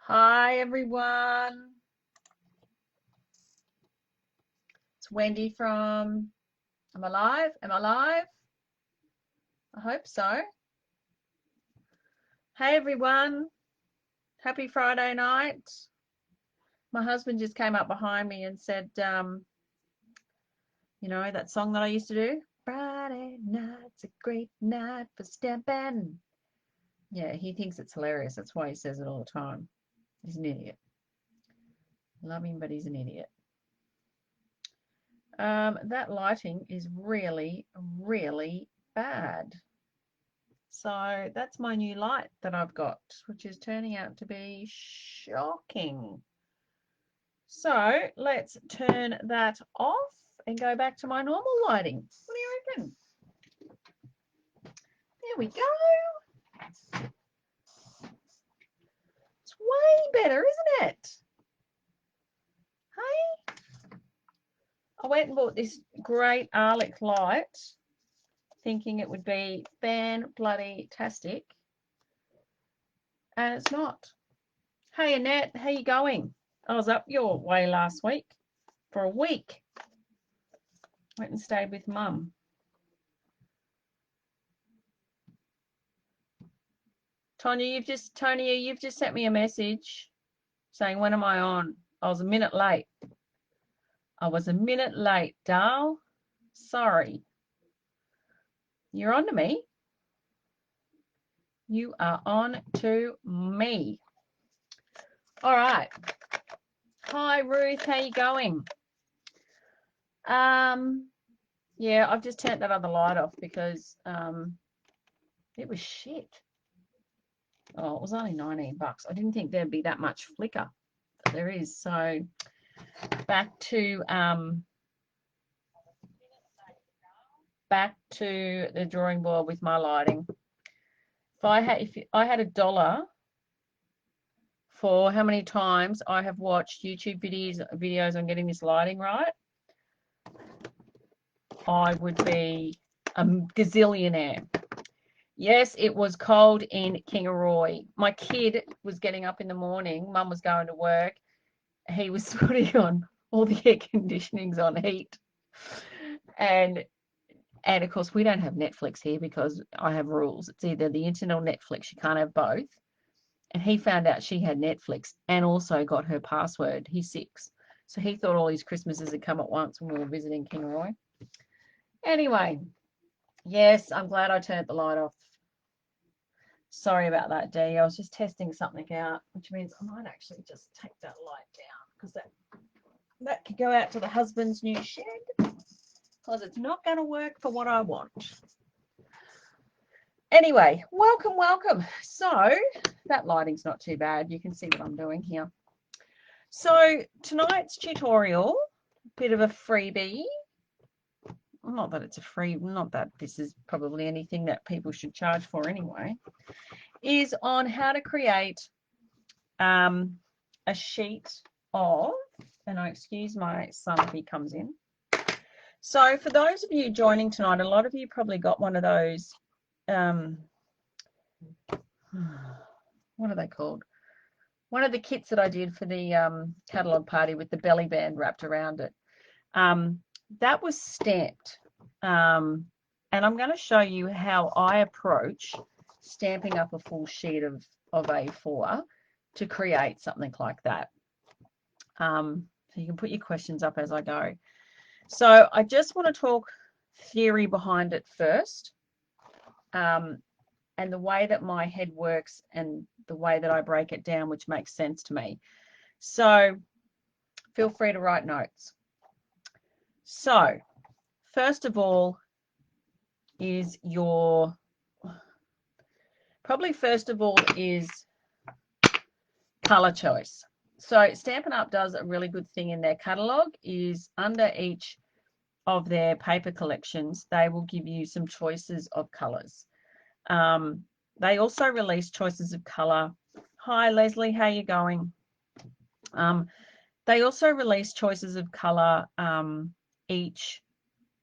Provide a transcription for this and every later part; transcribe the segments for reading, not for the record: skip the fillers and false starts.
Hi everyone, it's Wendy from Am I Live? Am I live? I hope so. Hey everyone, happy Friday night. My husband just came up behind me and said, you know, that song that I used to do? Friday night's a great night for stamping. Yeah, he thinks it's hilarious. That's why he says it all the time. He's an idiot. Love him, but he's an idiot. That lighting is really, really bad. So that's my new light that I've got, which is turning out to be shocking. So let's turn that off and go back to my normal lighting. What do you reckon? There we go. It's way better, isn't it? Hey? I went and bought this great Arlic light, thinking it would be fan-bloody-tastic, and it's not. Hey Annette, how you going? I was up your way last week for a week. Went and stayed with Mum. Tonya, you've just sent me a message saying, when am I on? I was a minute late. Darl. Sorry. You're on to me. You are on to me. All right. Hi, Ruth. How you going? Yeah, I've just turned that other light off because it was shit. Oh, it was only 19 bucks. I didn't think there'd be that much flicker, but there is. So back to the drawing board with my lighting. If I had $1 for how many times I have watched YouTube videos on getting this lighting right, I would be a gazillionaire. Yes, it was cold in Kingaroy. My kid was getting up in the morning. Mum was going to work. He was putting on all the air conditionings on heat. And of course, we don't have Netflix here because I have rules. It's either the internet or Netflix. You can't have both. And he found out she had Netflix and also got her password. He's 6. So he thought all his Christmases had come at once when we were visiting Kingaroy. Anyway, yes, I'm glad I turned the light off. Sorry about that, Dee. I was just testing something out, which means I might actually just take that light down because that could go out to the husband's new shed because it's not going to work for what I want. Anyway, welcome. So that lighting's not too bad. You can see what I'm doing here. So tonight's tutorial, bit of a freebie. Not that it's a free, not that this is probably anything that people should charge for anyway, is on how to create a sheet of, and I excuse my son if he comes in. So for those of you joining tonight, a lot of you probably got one of those, what are they called? One of the kits that I did for the catalogue party with the belly band wrapped around it. That was stamped. And I'm going to show you how I approach stamping up a full sheet of A4 to create something like that. So you can put your questions up as I go. So I just want to talk theory behind it first, and the way that my head works and the way that I break it down, which makes sense to me. So feel free to write notes. So first of all is color choice. So Stampin' Up does a really good thing in their catalog is under each of their paper collections, they will give you some choices of colors. They also release choices of color. Hi, Leslie, how you going? They also release choices of color each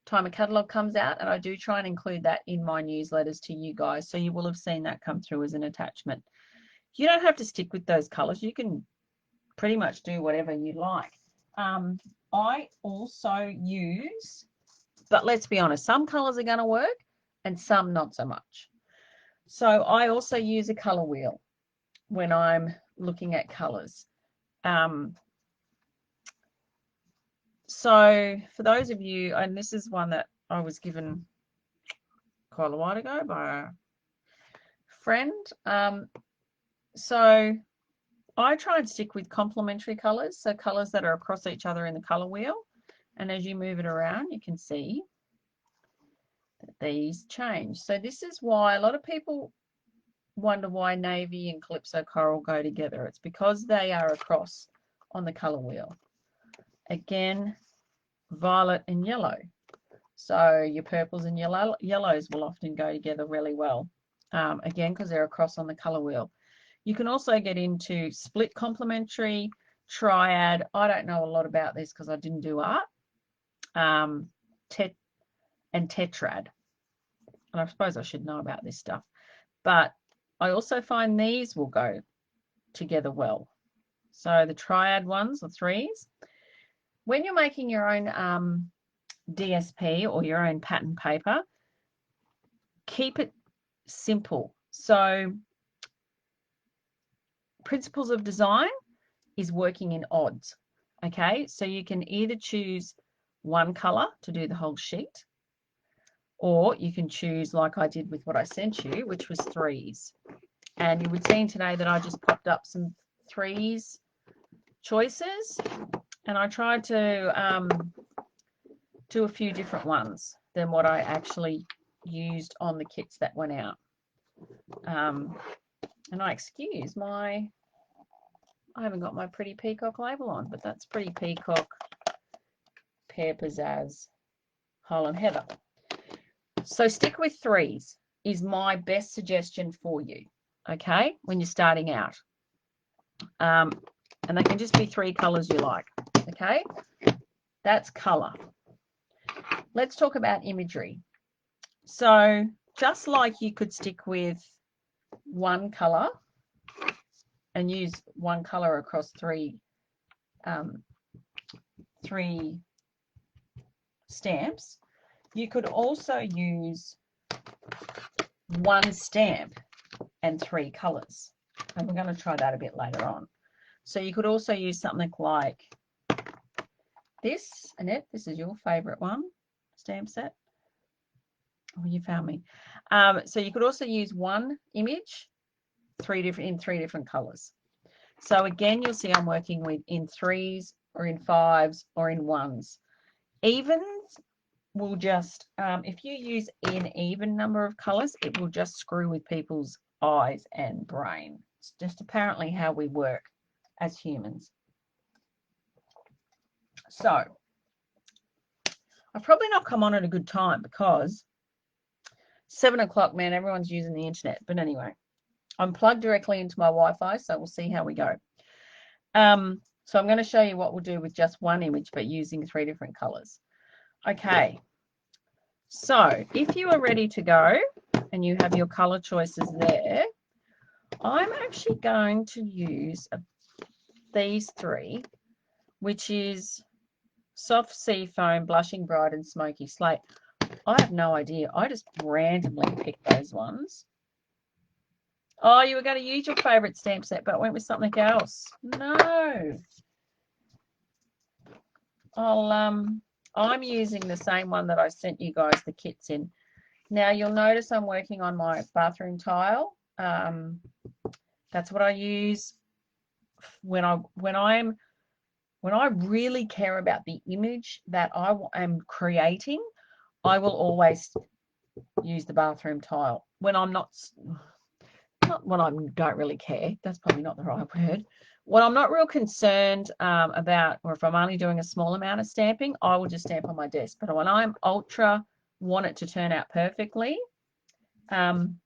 time a catalog comes out, and I do try and include that in my newsletters to you guys, so you will have seen that come through as an attachment. You don't have to stick with those colors. You can pretty much do whatever you like. I also use, but let's be honest, some colors are going to work and some not so much. So I also use a color wheel when I'm looking at colors. So for those of you, and this is one that I was given quite a while ago by a friend. So I try and stick with complementary colors, so colors that are across each other in the color wheel. And as you move it around, you can see that these change. So this is why a lot of people wonder why navy and calypso coral go together. It's because they are across on the color wheel. Again, violet and yellow. So your purples and yellows will often go together really well. Again, because they're across on the color wheel. You can also get into split complementary, triad. I don't know a lot about this because I didn't do art. And tetrad. And I suppose I should know about this stuff. But I also find these will go together well. So the triad ones, the threes. When you're making your own DSP or your own pattern paper, keep it simple. So principles of design is working in odds. Okay, so you can either choose one color to do the whole sheet, or you can choose like I did with what I sent you, which was threes. And you would see today that I just popped up some threes choices, and I tried to do a few different ones than what I actually used on the kits that went out. And I excuse my, I haven't got my Pretty Peacock label on, but that's Pretty Peacock, Pear Pizzazz, Holland Heather. So stick with threes is my best suggestion for you, okay, when you're starting out. And they can just be three colors you like, okay? That's color. Let's talk about imagery. So just like you could stick with one color and use one color across three stamps, you could also use one stamp and three colors. And we're going to try that a bit later on. So you could also use something like this. Annette, this is your favorite one, stamp set. Oh, you found me. So you could also use one image in three different colors. So again, you'll see I'm working with in threes or in fives or in ones. Evens will just, if you use an even number of colors, it will just screw with people's eyes and brain. It's just apparently how we work as humans. So I've probably not come on at a good time because 7 o'clock, man, everyone's using the internet. But anyway, I'm plugged directly into my Wi-Fi, so we'll see how we go. So I'm going to show you what we'll do with just one image, but using three different colors. Okay, so if you are ready to go and you have your color choices there, I'm actually going to use these three, which is Soft Sea Foam, Blushing Bride, and Smoky Slate. I have no idea. I just randomly picked those ones. Oh, you were going to use your favorite stamp set, but went with something else. No. I'm using the same one that I sent you guys the kits in. Now you'll notice I'm working on my bathroom tile. That's what I use when I really care about the image that I am creating. I will always use the bathroom tile. When I'm not when I don't really care. That's probably not the right word. When I'm not real concerned about, or if I'm only doing a small amount of stamping, I will just stamp on my desk. But when I'm ultra want it to turn out perfectly, and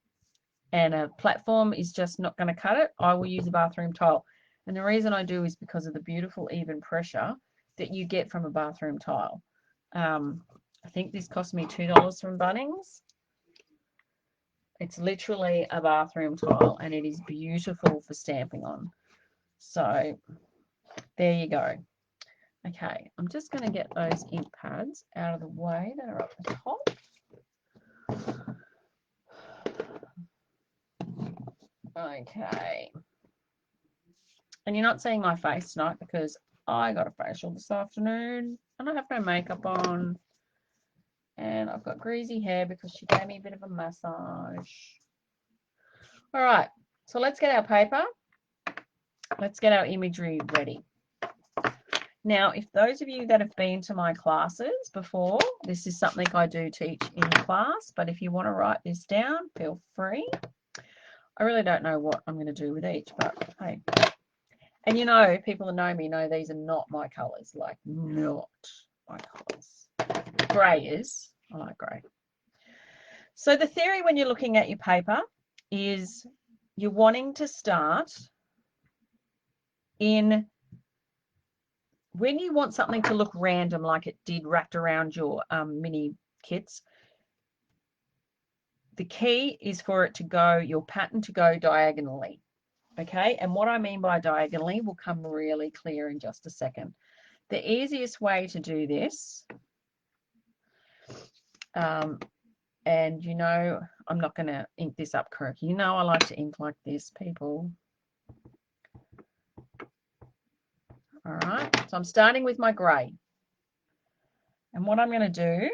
a platform is just not going to cut it, I will use a bathroom tile. And the reason I do is because of the beautiful even pressure that you get from a bathroom tile. I think this cost me $2 from Bunnings. It's literally a bathroom tile, and it is beautiful for stamping on. So there you go. Okay, I'm just going to get those ink pads out of the way that are up the top. Okay. And you're not seeing my face tonight because I got a facial this afternoon and I have no makeup on. And I've got greasy hair because she gave me a bit of a massage. All right, so let's get our paper. Let's get our imagery ready. Now, if those of you that have been to my classes before, this is something I do teach in class, but if you want to write this down, feel free. I really don't know what I'm going to do with each, but hey. And you know, people that know me know these are not my colours, like not my colours. Grey is. I like grey. So the theory when you're looking at your paper is you're wanting to start in, when you want something to look random like it did wrapped around your mini kits, the key is for it to go, your pattern to go diagonally. Okay, and what I mean by diagonally will come really clear in just a second. The easiest way to do this, and you know, I'm not going to ink this up correctly. You know I like to ink like this, people. All right, so I'm starting with my grey. And what I'm going to do,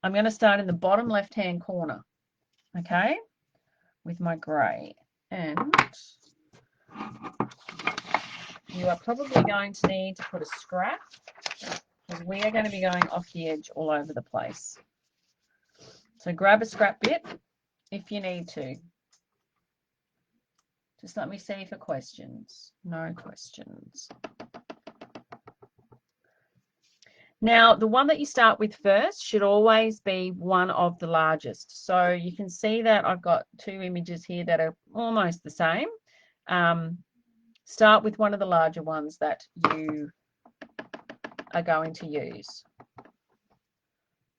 I'm going to start in the bottom left-hand corner, okay, with my grey. And you are probably going to need to put a scrap because we are going to be going off the edge all over the place. So grab a scrap bit if you need to. Just let me see for questions. No questions. Now, the one that you start with first should always be one of the largest. So you can see that I've got two images here that are almost the same. Start with one of the larger ones that you are going to use.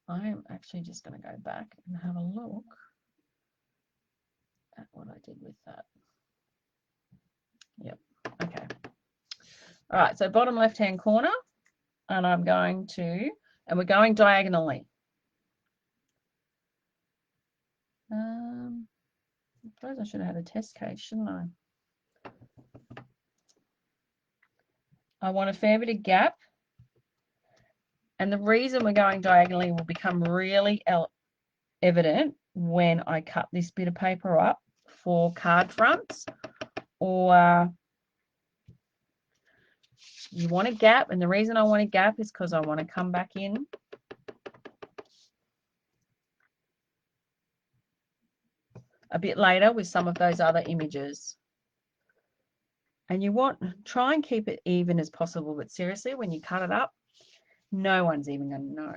I'm actually just going to go back and have a look at what I did with that. Yep, okay. All right, so bottom left-hand corner, and I'm going to, and we're going diagonally. I suppose I should have had a test case, shouldn't I? I want a fair bit of gap. And the reason we're going diagonally will become really evident when I cut this bit of paper up for card fronts, or you want a gap. And the reason I want a gap is because I want to come back in a bit later with some of those other images. And you want, try and keep it even as possible, but seriously, when you cut it up, no one's even going to know.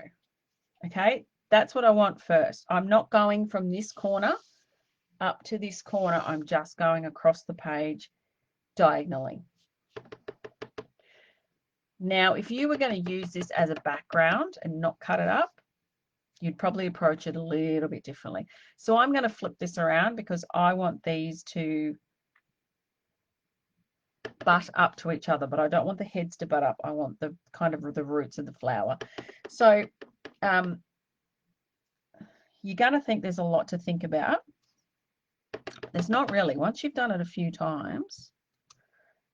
Okay, that's what I want first. I'm not going from this corner up to this corner. I'm just going across the page diagonally. Now, if you were going to use this as a background and not cut it up, you'd probably approach it a little bit differently. So I'm going to flip this around because I want these to butt up to each other, but I don't want the heads to butt up. I want the kind of the roots of the flower. So you're going to think there's a lot to think about. There's not really. Once you've done it a few times,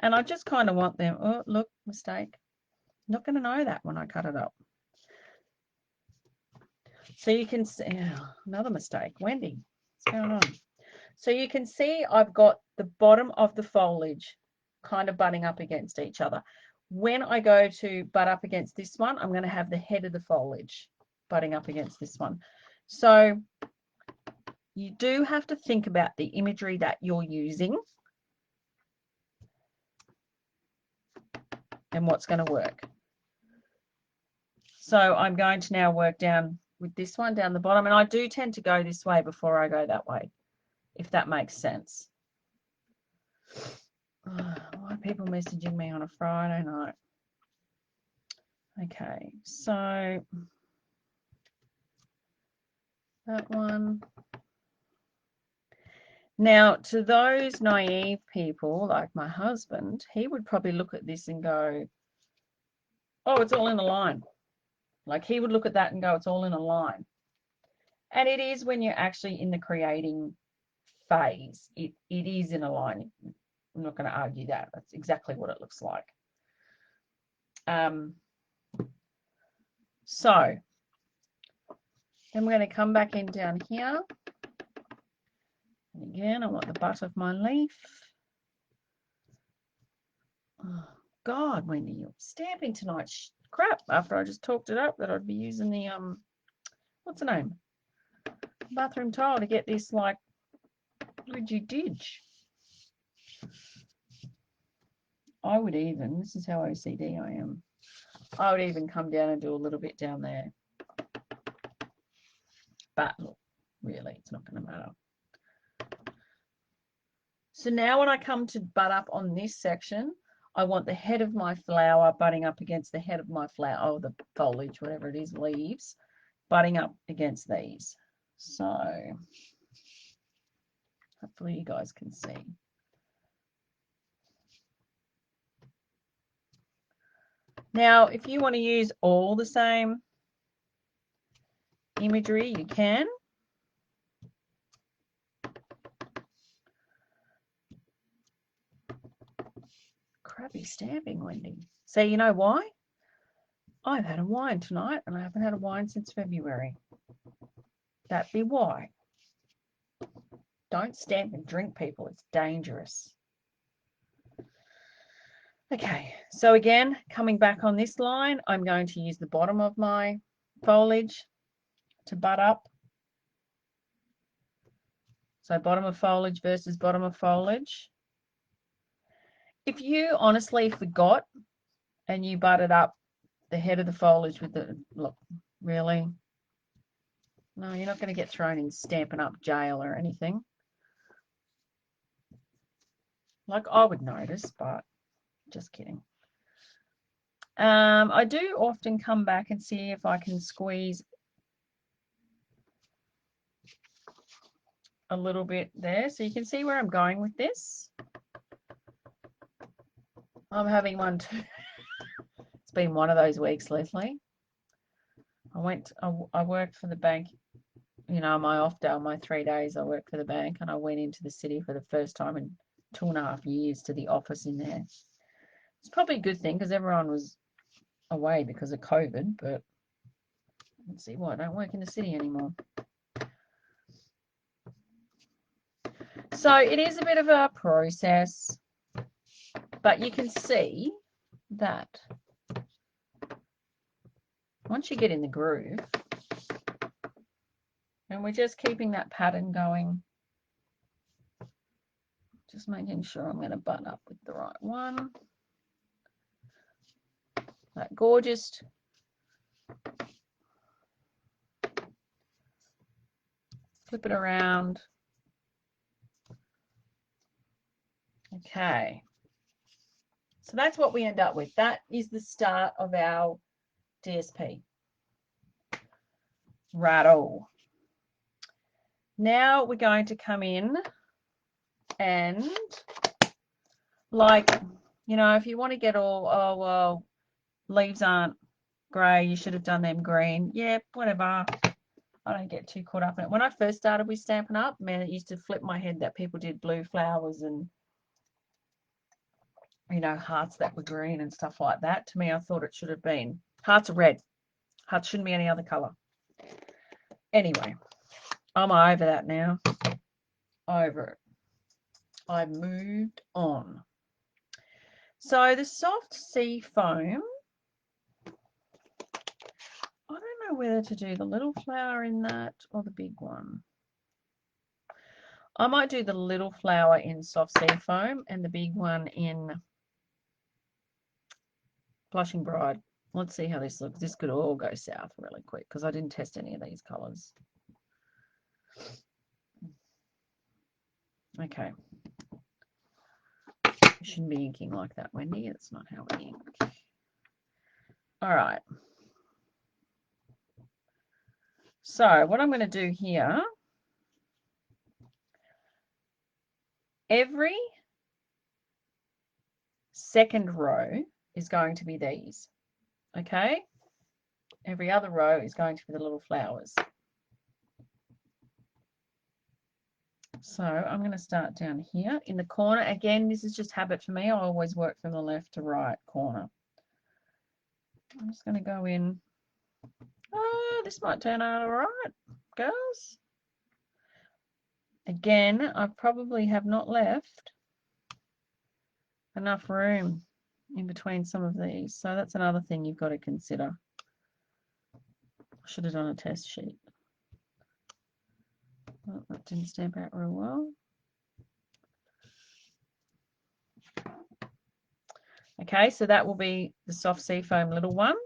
and I just kind of want them, oh, look, mistake. Not going to know that when I cut it up. So you can see, oh, another mistake. Wendy, what's going on? So you can see I've got the bottom of the foliage kind of butting up against each other. When I go to butt up against this one, I'm going to have the head of the foliage butting up against this one. So you do have to think about the imagery that you're using and what's going to work. So I'm going to now work down with this one down the bottom, and I do tend to go this way before I go that way, if that makes sense. Why are people messaging me on a Friday night? Okay, so that one. Now, to those naive people like my husband, he would probably look at this and go, oh, it's all in a line. Like he would look at that and go, it's all in a line. And it is when you're actually in the creating phase. It is in a line. I'm not going to argue that. That's exactly what it looks like. So then we're going to come back in down here. And again, I want the butt of my leaf. Oh, God, Wendy, you're stamping tonight. Crap, after I just talked it up that I'd be using the, what's the name? Bathroom tile to get this, like, ridgy didge. I would even, this is how OCD I am, I would even come down and do a little bit down there. But look, really, it's not going to matter. So now when I come to butt up on this section, I want the head of my flower butting up against the head of my flower, or the foliage, whatever it is, leaves, butting up against these. So hopefully you guys can see. Now, if you want to use all the same imagery, you can. Crappy stamping, Wendy. So you know why? I've had a wine tonight, and I haven't had a wine since February. That be why. Don't stamp and drink, people. It's dangerous. Okay, so again, coming back on this line, I'm going to use the bottom of my foliage to butt up. So bottom of foliage versus bottom of foliage. If you honestly forgot and you butted up the head of the foliage with the, look, really? No, you're not going to get thrown in Stampin' Up! Jail or anything. Like I would notice, but just kidding. I do often come back and see if I can squeeze a little bit there, so you can see where I'm going with this. I'm having one too. It's been one of those weeks, Leslie. I worked for the bank, you know, my off day, my 3 days I worked for the bank, and I went into the city for the first time in 2.5 years to the office in there. It's probably a good thing because everyone was away because of COVID, but let's see why I don't work in the city anymore. So it is a bit of a process, but you can see that once you get in the groove, and we're just keeping that pattern going, just making sure I'm going to button up with the right one. That gorgeous flip it around. Okay, so that's what we end up with. That is the start of our DSP. Righto. Now we're going to come in and, like, you know, if you want to get all, oh, well, leaves aren't grey, you should have done them green. Yeah, whatever. I don't get too caught up in it. When I first started with Stampin' Up, man, it used to flip my head that people did blue flowers and, you know, hearts that were green and stuff like that. To me, I thought it should have been, hearts are red. Hearts shouldn't be any other colour. Anyway, I'm over that now. Over it. I've moved on. So the soft sea foam, I don't know whether to do the little flower in that or the big one. I might do the little flower in soft sea foam and the big one in Blushing Bride. Let's see how this looks. This could all go south really quick because I didn't test any of these colours. Okay. You shouldn't be inking like that, Wendy. That's not how we ink. All right. So what I'm going to do here every second row is going to be these, okay? Every other row is going to be the little flowers. So I'm going to start down here in the corner. Again, this is just habit for me. I always work from the left to right corner. I'm just going to go in. Oh, this might turn out all right, girls. Again, I probably have not left enough room in between some of these. So that's another thing you've got to consider. I should have done a test sheet. Oh, that didn't stamp out real well. Okay, so that will be the soft seafoam little one,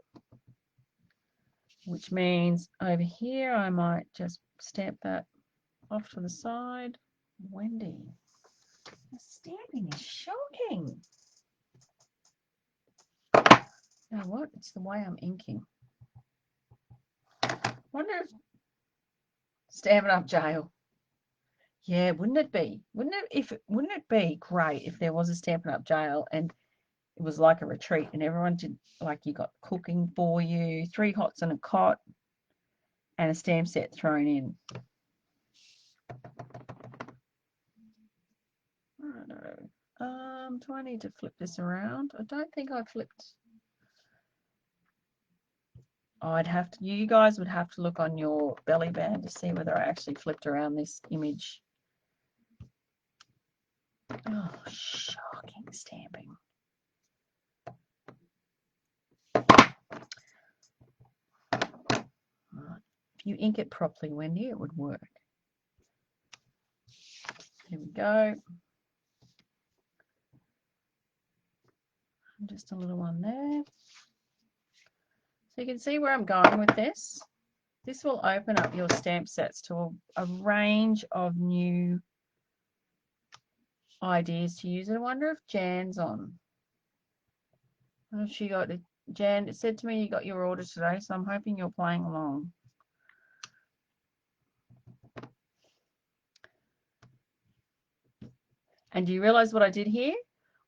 which means over here I might just stamp that off to the side. Wendy, the stamping is shocking. You know what? It's the way I'm inking. Wonder if Stampin' Up jail. Yeah, wouldn't it be? Wouldn't it be great if there was a Stampin' Up jail and it was like a retreat and everyone did, like, you got cooking for you, 3 hots and a cot and a stamp set thrown in. I don't know. Do I need to flip this around? I don't think I flipped. Oh, you guys would have to look on your belly band to see whether I actually flipped around this image. Oh, shocking stamping. Right. If you ink it properly, Wendy, it would work. Here we go. Just a little one there. So you can see where I'm going with this. This will open up your stamp sets to a range of new ideas to use. And I wonder if Jan's on. I don't know if she got it. Jan, it said to me you got your order today, so I'm hoping you're playing along. And do you realize what I did here?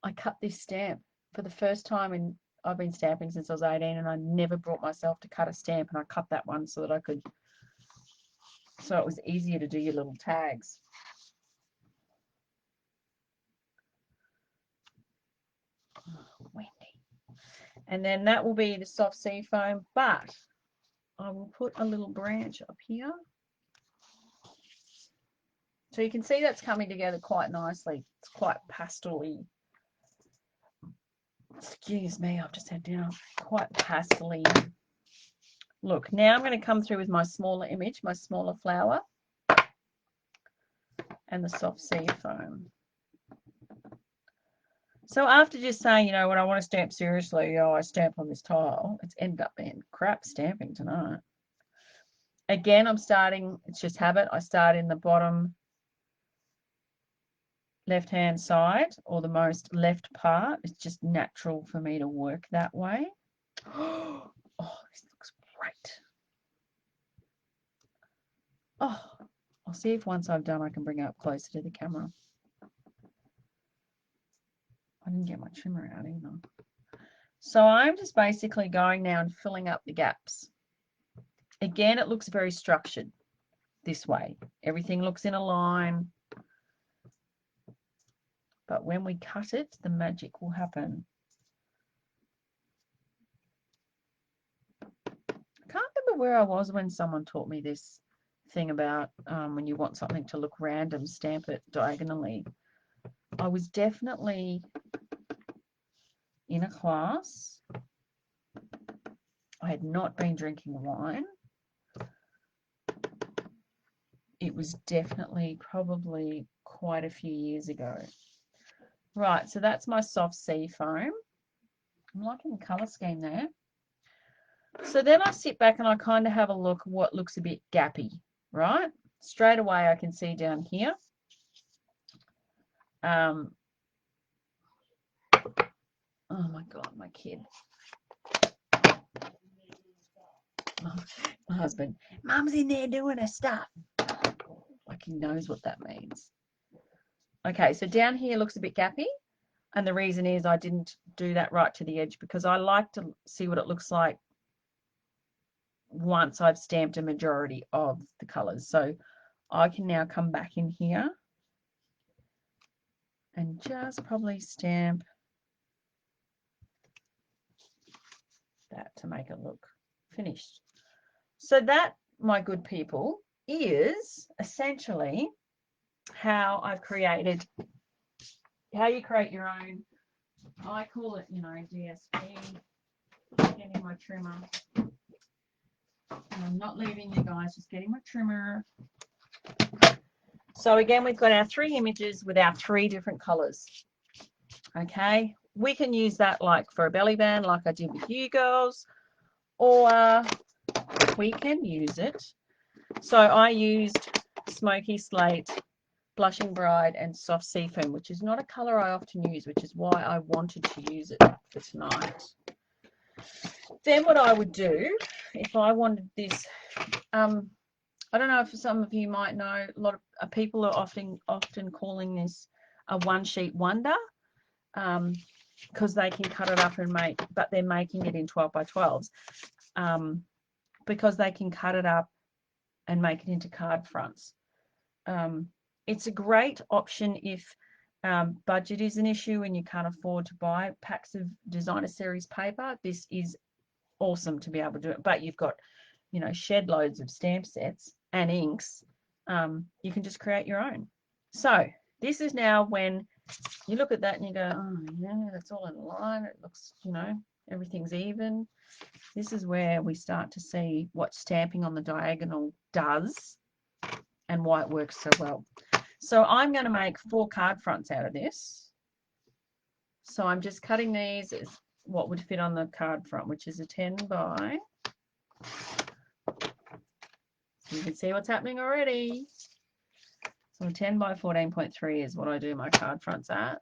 I cut this stamp for the first time in, I've been stamping since I was 18 and I never brought myself to cut a stamp, and I cut that one so that I could, so it was easier to do your little tags. Oh, Wendy. And then that will be the soft seafoam, but I will put a little branch up here. So you can see that's coming together quite nicely. It's quite pastel-y. Excuse me, I've just had dinner. Quite pastel-y. Look, now I'm going to come through with my smaller image, my smaller flower, and the soft seafoam. So after just saying, you know, when I want to stamp seriously, oh, I stamp on this tile, it's ended up being crap stamping tonight. Again, I'm starting, it's just habit, I start in the bottom left-hand side, or the most left part. It's just natural for me to work that way. Oh, this looks great. Oh, I'll see if once I've done I can bring it up closer to the camera. I didn't get my trimmer out either. So I'm just basically going now and filling up the gaps. Again, it looks very structured this way. Everything looks in a line. But when we cut it, the magic will happen. I can't remember where I was when someone taught me this thing about when you want something to look random, stamp it diagonally. I was definitely in a class. I had not been drinking wine. It was definitely probably quite a few years ago. Right, so that's my soft sea foam. I'm liking the colour scheme there. So then I sit back and I kind of have a look at what looks a bit gappy, right? Straight away I can see down here. Oh my God, my kid. My husband. Mum's in there doing her stuff. Like he knows what that means. Okay, so down here looks a bit gappy, and the reason is I didn't do that right to the edge because I like to see what it looks like once I've stamped a majority of the colors. So I can now come back in here and just probably stamp that to make it look finished. So that, my good people, is essentially how I've created, how you create your own, I call it, you know, DSP, getting my trimmer. And I'm not leaving you guys, just getting my trimmer. So again, we've got our 3 images with our 3 different colors. Okay, we can use that like for a belly band, like I did with you girls, or we can use it. So I used Smoky Slate, Blushing Bride, and Soft Seafoam, which is not a color I often use, which is why I wanted to use it for tonight. Then what I would do, if I wanted this, I don't know if some of you might know, a lot of people are often calling this a one sheet wonder, because they can cut it up and make, but they're making it in 12 by 12s, because they can cut it up and make it into card fronts. It's a great option if budget is an issue and you can't afford to buy packs of designer series paper. This is awesome to be able to do it, but you've got, you know, shed loads of stamp sets and inks. You can just create your own. So this is now when you look at that and you go, oh yeah, that's all in line. It looks, you know, everything's even. This is where we start to see what stamping on the diagonal does and why it works so well. So I'm going to make 4 card fronts out of this. So I'm just cutting these as what would fit on the card front, which is a 10 by. You can see what's happening already. So 10 by 14.3 is what I do my card fronts at.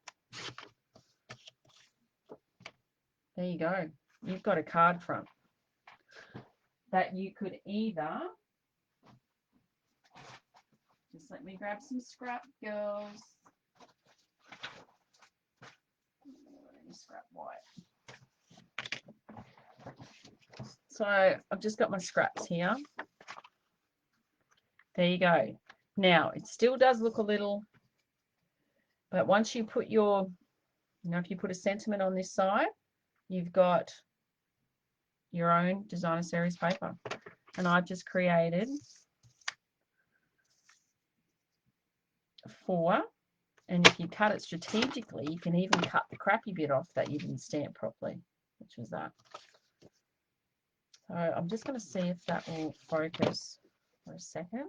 There you go. You've got a card front that you could either, just let me grab some scrap, girls. Let me scrap white. So I've just got my scraps here. There you go. Now it still does look a little, but once you put your, you know, if you put a sentiment on this side, you've got your own designer series paper. And I've just created 4. And if you cut it strategically, you can even cut the crappy bit off that you didn't stamp properly, which was that. So I'm just going to see if that will focus for a second.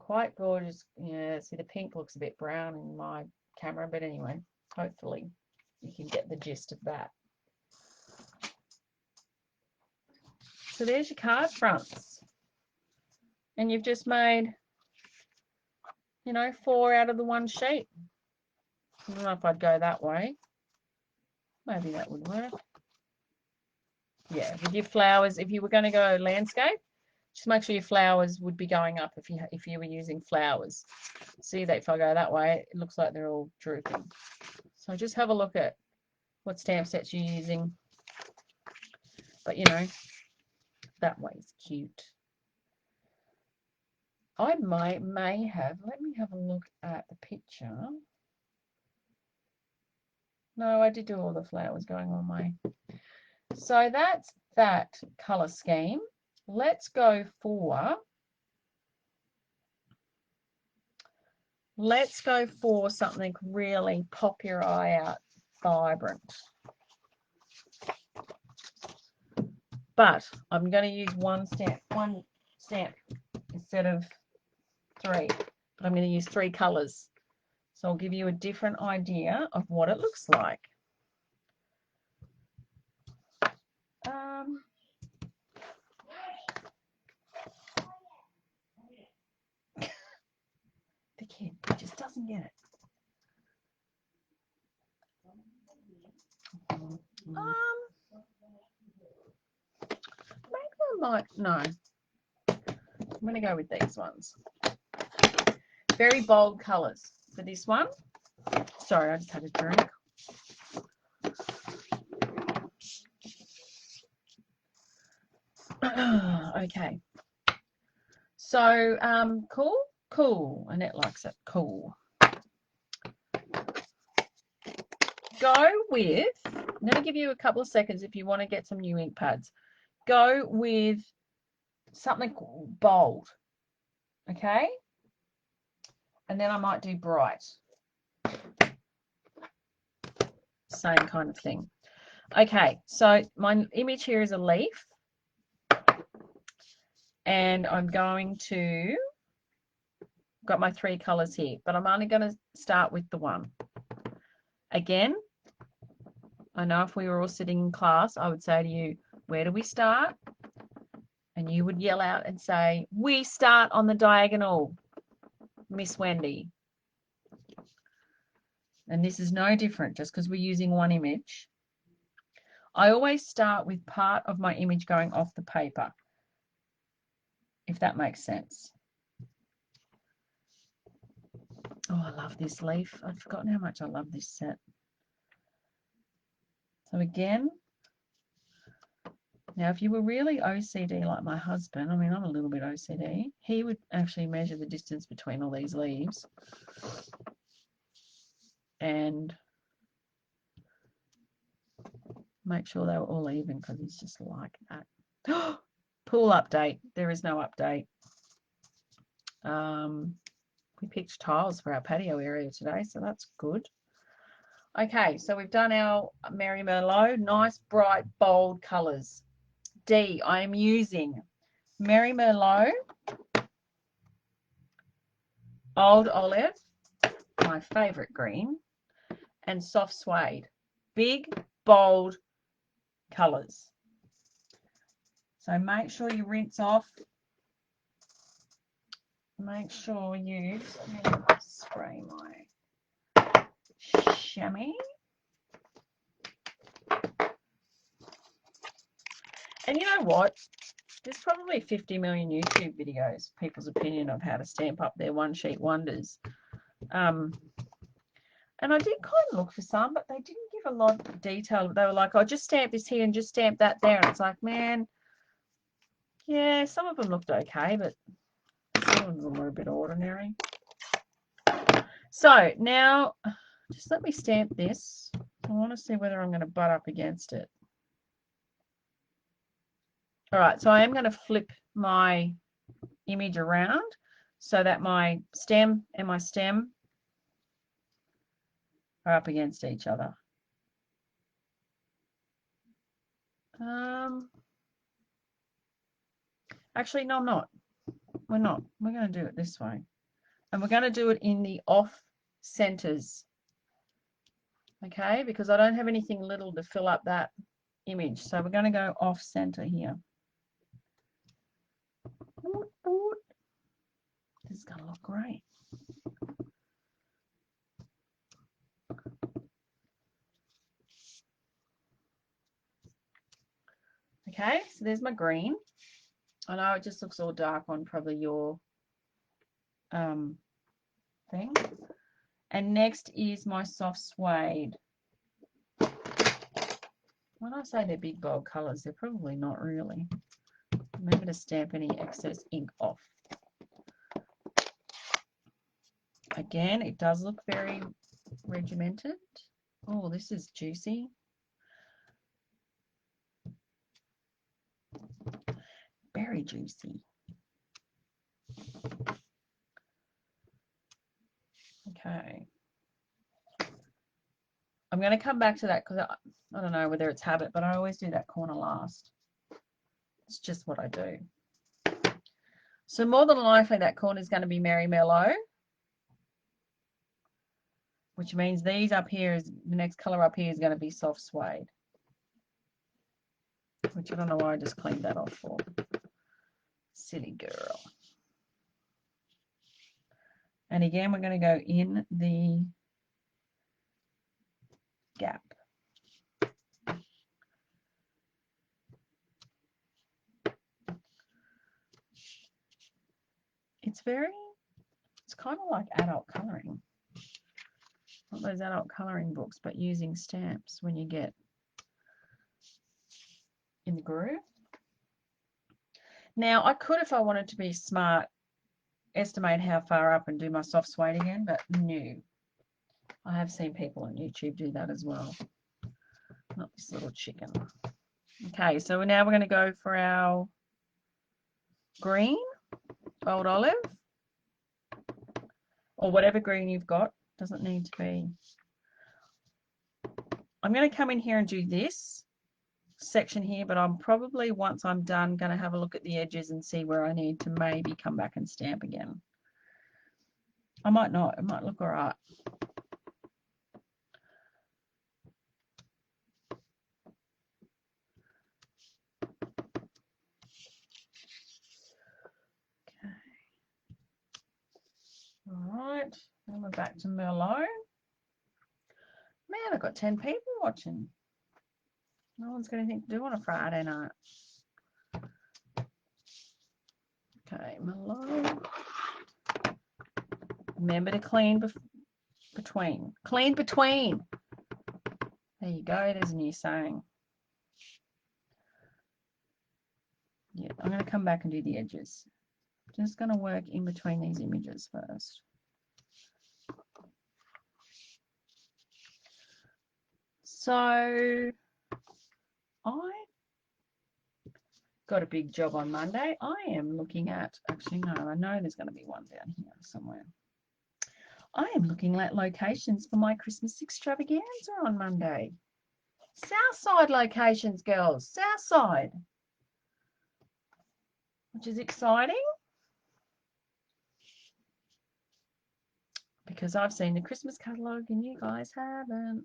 Quite gorgeous. Yeah, see the pink looks a bit brown in my camera, but anyway, hopefully you can get the gist of that. So there's your card fronts. And you've just made, you know, 4 out of the 1 sheet. I don't know if I'd go that way. Maybe that would work. Yeah, with your flowers, if you were going to go landscape, just make sure your flowers would be going up if you were using flowers. See that if I go that way, it looks like they're all drooping. So just have a look at what stamp sets you're using. But, you know, that way's cute. I may have, let me have a look at the picture. No, I did do all the flowers going on my. So that's that color scheme. Let's go for something really pop your eye out, vibrant. But I'm going to use one stamp instead of 3. But I'm going to use 3 colors. So I'll give you a different idea of what it looks like. The kid just doesn't get it. Maybe I might, no. I'm going to go with these ones. Very bold colours for this one. Sorry, I just had a drink. Okay. So, cool. Annette likes it. Cool. Go with, I'm going to give you a couple of seconds if you want to get some new ink pads. Go with something bold, okay? And then I might do bright. Same kind of thing. Okay, so my image here is a leaf. And I'm going to, got my 3 colours here, but I'm only going to start with the one. Again, I know if we were all sitting in class, I would say to you, where do we start? And you would yell out and say, we start on the diagonal, Miss Wendy. And this is no different just because we're using one image. I always start with part of my image going off the paper, if that makes sense. Oh, I love this leaf. I've forgotten how much I love this set. So again, now if you were really OCD like my husband, I mean, I'm a little bit OCD, he would actually measure the distance between all these leaves and make sure they were all even because he's just like that. Pool update. There is no update. We picked tiles for our patio area today, so that's good. Okay, so we've done our Mary Merlot. Nice, bright, bold colours. D, I am using Mary Merlot, Old Olive, my favourite green, and Soft Suede. Big, bold colours. So make sure you rinse off. Make sure you spray my chamois. And you know what? There's probably 50 million YouTube videos, people's opinion of how to stamp up their one-sheet wonders. And I did kind of look for some, but they didn't give a lot of detail. They were like, oh, just stamp this here and just stamp that there. And it's like, man, yeah, some of them looked okay, but some of them were a bit ordinary. So now, just let me stamp this. I want to see whether I'm going to butt up against it. All right, so I am going to flip my image around so that my stem and my stem are up against each other. Actually, no, I'm not. We're not. We're going to do it this way. And we're going to do it in the off centers. Okay, because I don't have anything little to fill up that image. So we're going to go off center here. This is going to look great. Okay, so there's my green. I know it just looks all dark on probably your thing. And next is my soft suede. When I say they're big bold colors, they're probably not really. Remember to stamp any excess ink off. Again, it does look very regimented. Oh, this is juicy. Very juicy. Okay. I'm going to come back to that because I don't know whether it's habit, but I always do that corner last. It's just what I do. So more than likely that corner is going to be Mary Merlot, which means these up here is the next color up here is going to be soft suede, which I don't know why I just cleaned that off for. Silly girl. And again, we're going to go in the gap. It's kind of like adult colouring. Not those adult colouring books, but using stamps when you get in the groove. Now, I could, if I wanted to be smart, estimate how far up and do my soft suede again, but no. I have seen people on YouTube do that as well. Not this little chicken. Okay, so now we're going to go for our green, old olive, or whatever green you've got. Doesn't need to be. I'm going to come in here and do this section here, but I'm probably, once I'm done, going to have a look at the edges and see where I need to maybe come back and stamp again. I might not. It might look all right. All right, then we're back to Merlot. Man, I've got 10 people watching. No one's got anything to do on a Friday night. Okay, Merlot. Remember to clean between. Clean between. There you go. There's a new saying. Yeah, I'm going to come back and do the edges. Just going to work in between these images first. So I got a big job on Monday. I am looking at, actually no, I know there's going to be one down here somewhere. I am looking at locations for my Christmas extravaganza on Monday. Southside locations, girls. Southside. Which is exciting. Because I've seen the Christmas catalogue and you guys haven't.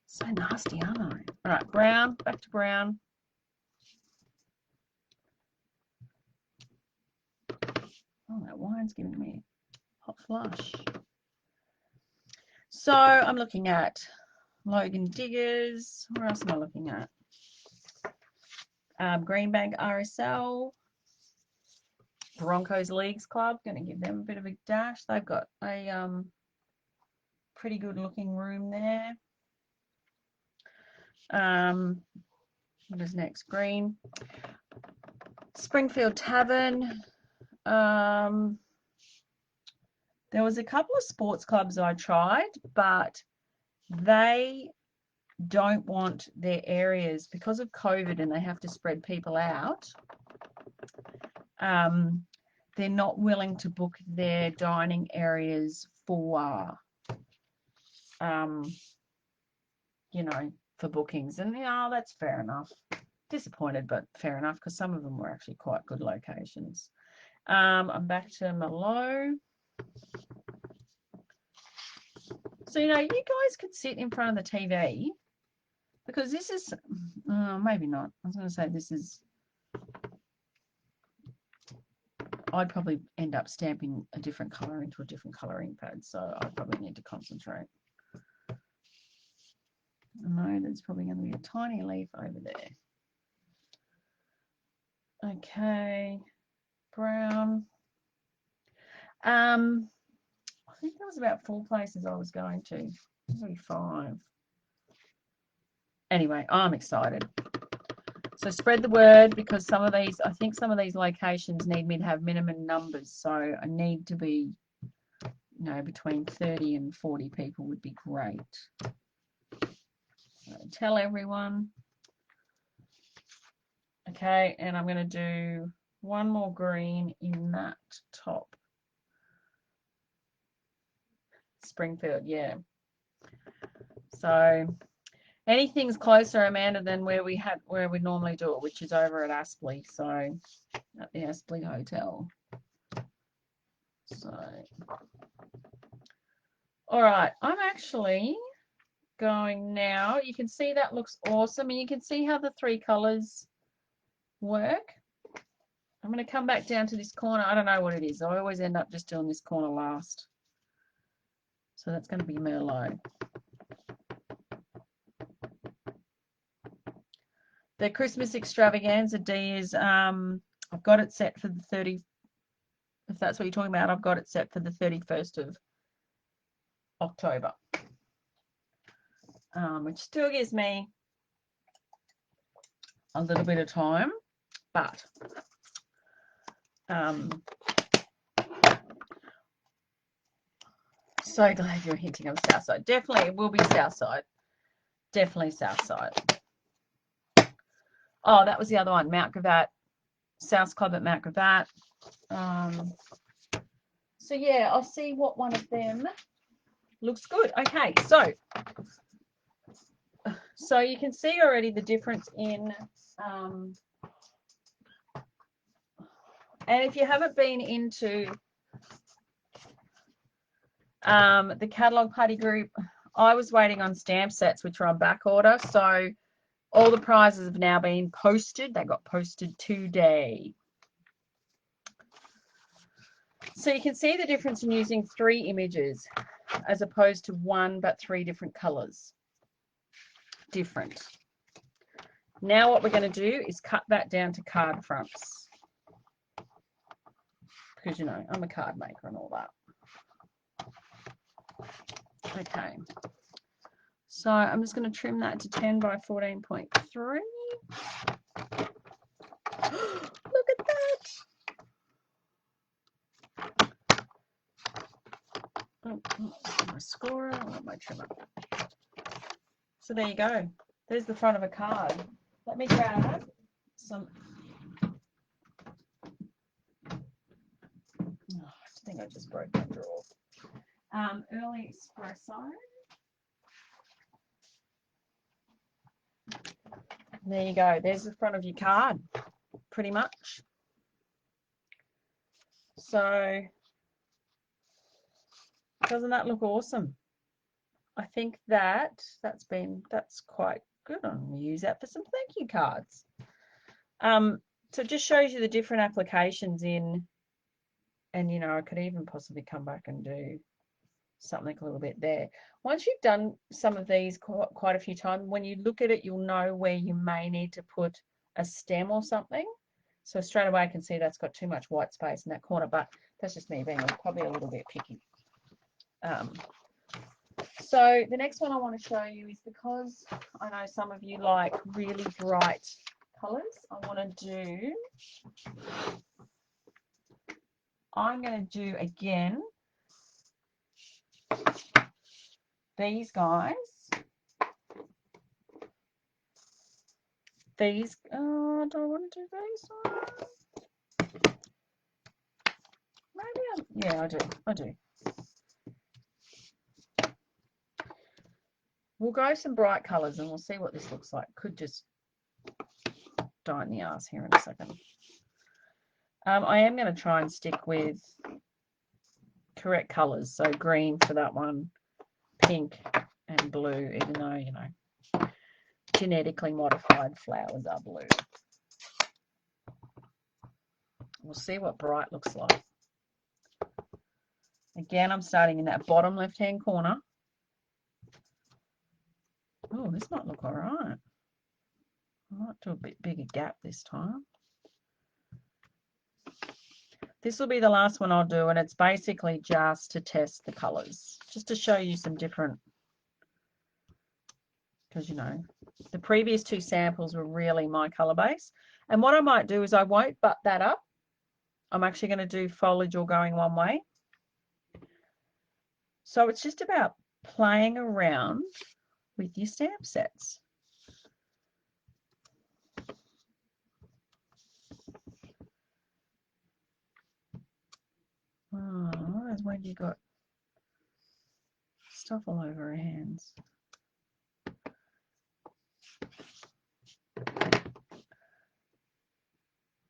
So nasty, aren't I? All right, brown. Back to brown. Oh, that wine's giving me a hot flush. So I'm looking at Logan Diggers. Where else am I looking at? Greenbank RSL. Broncos Leagues Club. Going to give them a bit of a dash. They've got a pretty good looking room there. What is next? Green. Springfield Tavern. There was a couple of sports clubs I tried, but they don't want their areas, because of COVID and they have to spread people out. They're not willing to book their dining areas for, you know, for bookings. And, yeah, that's fair enough. Disappointed, but fair enough, because some of them were actually quite good locations. I'm back to Merlot. So, you know, you guys could sit in front of the TV, because this is, maybe not. I was going to say this is, I'd probably end up stamping a different colour into a different colouring pad, so I probably need to concentrate. No, there's probably going to be a tiny leaf over there. Okay, brown. I think there was about 4 places I was going to, maybe 5. Anyway, I'm excited. So spread the word, because some of these, I think some of these locations need me to have minimum numbers. So I need to be, you know, between 30 and 40 people would be great. So tell everyone. Okay, and I'm going to do one more green in that top. Springfield, yeah. So anything's closer, Amanda, than where we normally do it, which is over at Aspley, so at the Aspley Hotel. So, all right, I'm actually going now. You can see that looks awesome, and you can see how the 3 colors work. I'm going to come back down to this corner. I don't know what it is. I always end up just doing this corner last. So that's going to be Merlot. The Christmas extravaganza D is, I've got it set for the if that's what you're talking about. I've got it set for the 31st of October, which still gives me a little bit of time, but so glad you're hinting of Southside. Definitely, it will be Southside. Definitely Southside. Oh, that was the other one, Mount Gravatt, South Club at Mount Gravatt. So yeah, I'll see what one of them looks good. Okay, so you can see already the difference in, and if you haven't been into the catalogue party group, I was waiting on stamp sets, which are on back order. So all the prizes have now been posted. They got posted today. So you can see the difference in using 3 images as opposed to 1 but 3 different colors. Different. Now what we're going to do is cut that down to card fronts. Because, you know, I'm a card maker and all that. Okay. So I'm just going to trim that to 10 by 14.3. Look at that. Oh, my scorer, I want my trimmer. So there you go. There's the front of a card. Let me grab some. Oh, I think I just broke my drawer. Early espresso. There you go. There's the front of your card, pretty much. So doesn't that look awesome? I think that's quite good. I'm going to use that for some thank you cards. So it just shows you the different applications in, and you know, I could even possibly come back and do something a little bit there. Once you've done some of these quite a few times, when you look at it, you'll know where you may need to put a stem or something. So straight away I can see that's got too much white space in that corner, but that's just me being probably a little bit picky. So the next one I want to show you is, because I know some of you like really bright colours, I'm going to do again these guys. These, do I want to do these ones? Maybe yeah, I do. We'll go some bright colours and we'll see what this looks like. Could just die in the ass here in a second. I am going to try and stick with correct colours. So green for that one, pink and blue, even though, you know, genetically modified flowers are blue. We'll see what bright looks like. Again, I'm starting in that bottom left-hand corner. Oh, this might look all right. I might do a bit bigger gap this time. This will be the last one I'll do, and it's basically just to test the colours, just to show you some different, because, you know, the previous 2 samples were really my colour base. And what I might do is I won't butt that up. I'm actually going to do foliage all going one way. So it's just about playing around with your stamp sets. Oh, there's Wendy got stuff all over her hands.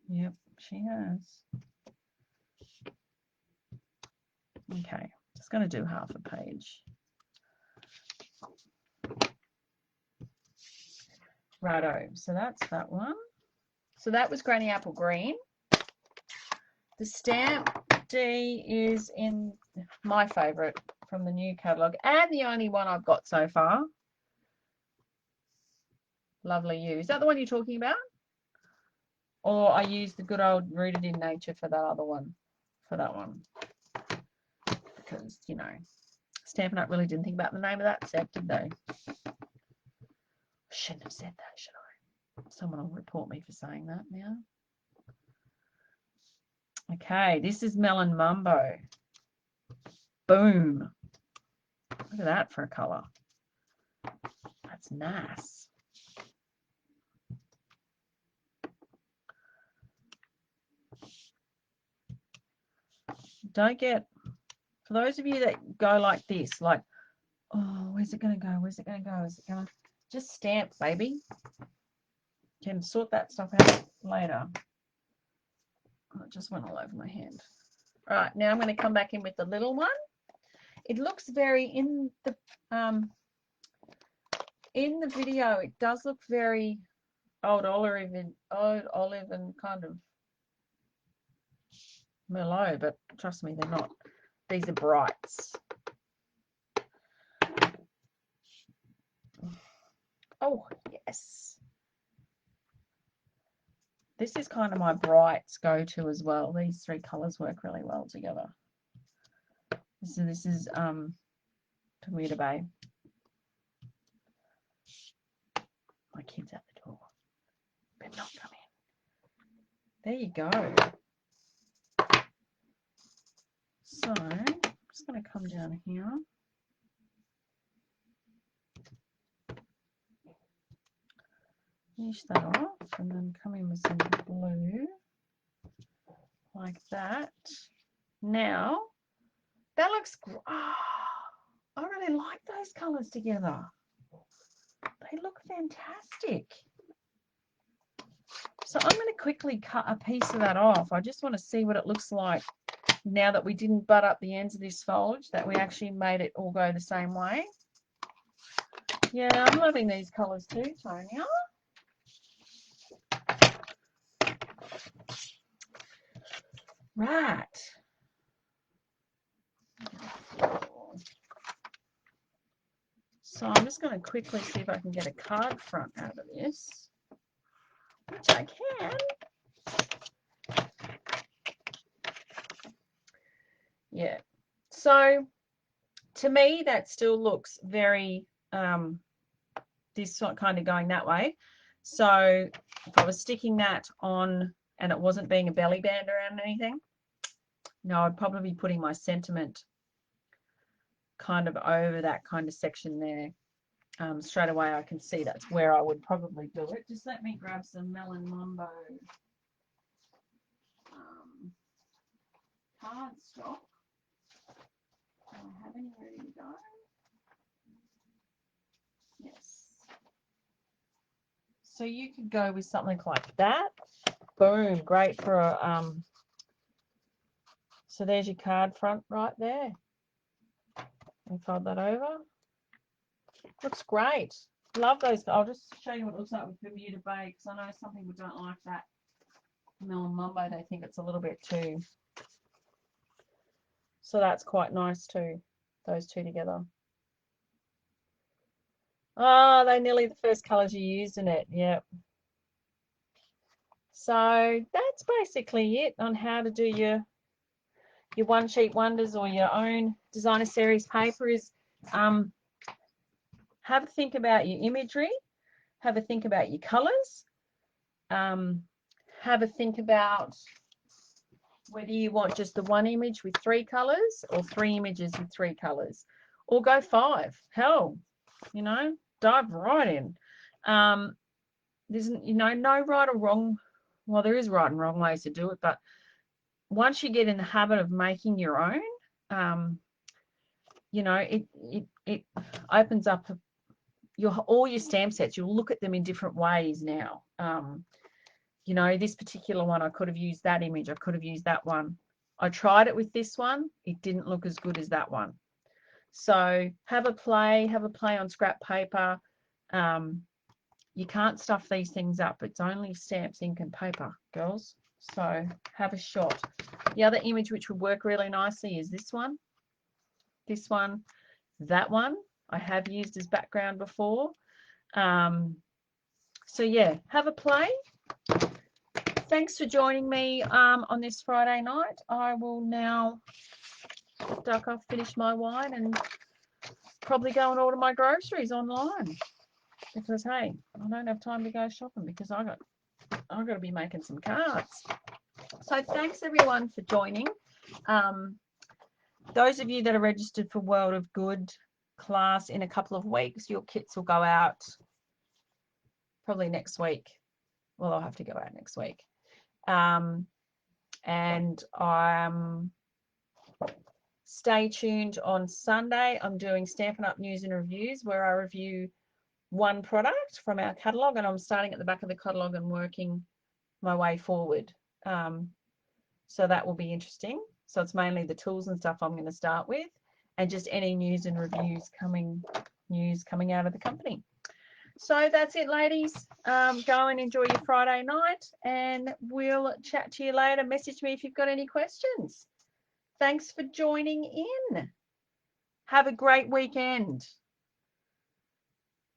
Yep, she has. Okay, just going to do half a page. Righto, so that's that one. So that was Granny Apple Green. The stamp D is in my favourite from the new catalogue, and the only one I've got so far. Lovely You. Is that the one you're talking about? Or I used the good old Rooted in Nature for that other one. for that one. Because, you know, Stampin' Up! Really didn't think about the name of that set, did they? Shouldn't have said that, should I? Someone will report me for saying that now. Okay, this is Melon Mumbo. Boom. Look at that for a colour. That's nice. Don't get, for those of you that go like this, like, oh, where's it going to go? Where's it going to go? Is it going to, just stamp, baby. You can sort that stuff out later. Oh, it just went all over my hand. All right, now I'm going to come back in with the little one. It looks very, in the video, it does look very old olive and kind of Merlot, but trust me, they're not. These are brights. Oh, yes. This is kind of my brights go-to as well. These three colours work really well together. So this is Bermuda Bay. My kid's at the door. Better not come in. There you go. So I'm just going to come down here. Finish that off and then come in with some blue like that. Now that looks great. Oh, I really like those colours together. They look fantastic. So I'm going to quickly cut a piece of that off. I just want to see what it looks like now that we didn't butt up the ends of this foliage, that we actually made it all go the same way. Yeah, I'm loving these colours too, Tonya. Right. So I'm just going to quickly see if I can get a card front out of this, which I can. Yeah. So to me, that still looks very, this kind of going that way. So if I was sticking that on and it wasn't being a belly band around anything, no, I'd probably be putting my sentiment kind of over that kind of section there. Straight away I can see that's where I would probably do it. Just let me grab some Melon Mumbo cardstock. Do I have any ready to go? Yes. So you could go with something like that. Boom, great for a so there's your card front right there. And fold that over. Looks great. Love those. I'll just show you what it looks like with Bermuda Bay, because I know some people don't like that Melon Mumbo. They think it's a little bit too. So that's quite nice too, those two together. Oh, they're nearly the first colours you used in it. Yep. So that's basically it on how to do your one sheet wonders or your own designer series paper. Is have a think about your imagery, have a think about your colors, have a think about whether you want just the one image with 3 colors or 3 images with 3 colors, or go 5. Hell, you know, dive right in. There's, you know, no right or wrong. Well, there is right and wrong ways to do it, but once you get in the habit of making your own, you know, it opens up all your stamp sets. You'll look at them in different ways now. You know, this particular one, I could have used that image. I could have used that one. I tried it with this one. It didn't look as good as that one. So have a play on scrap paper. You can't stuff these things up. It's only stamps, ink and paper, girls. So have a shot. The other image which would work really nicely is this one, that one. I have used as background before. So yeah, have a play. thanks for joining me on this Friday night. I will now duck off, finish my wine, and probably go and order my groceries online, because hey, I don't have time to go shopping because I've got to be making some cards. So thanks everyone for joining. Those of you that are registered for World of Good class in a couple of weeks, your kits will go out probably next week. Well, I'll have to go out next week. And stay tuned on Sunday. I'm doing Stampin' Up! News and Reviews, where I review one product from our catalogue, and I'm starting at the back of the catalogue and working my way forward. So that will be interesting. So it's mainly the tools and stuff I'm going to start with, and just any news and reviews coming out of the company. So that's it, ladies. Go and enjoy your Friday night, and we'll chat to you later. Message me if you've got any questions. Thanks for joining in. Have a great weekend.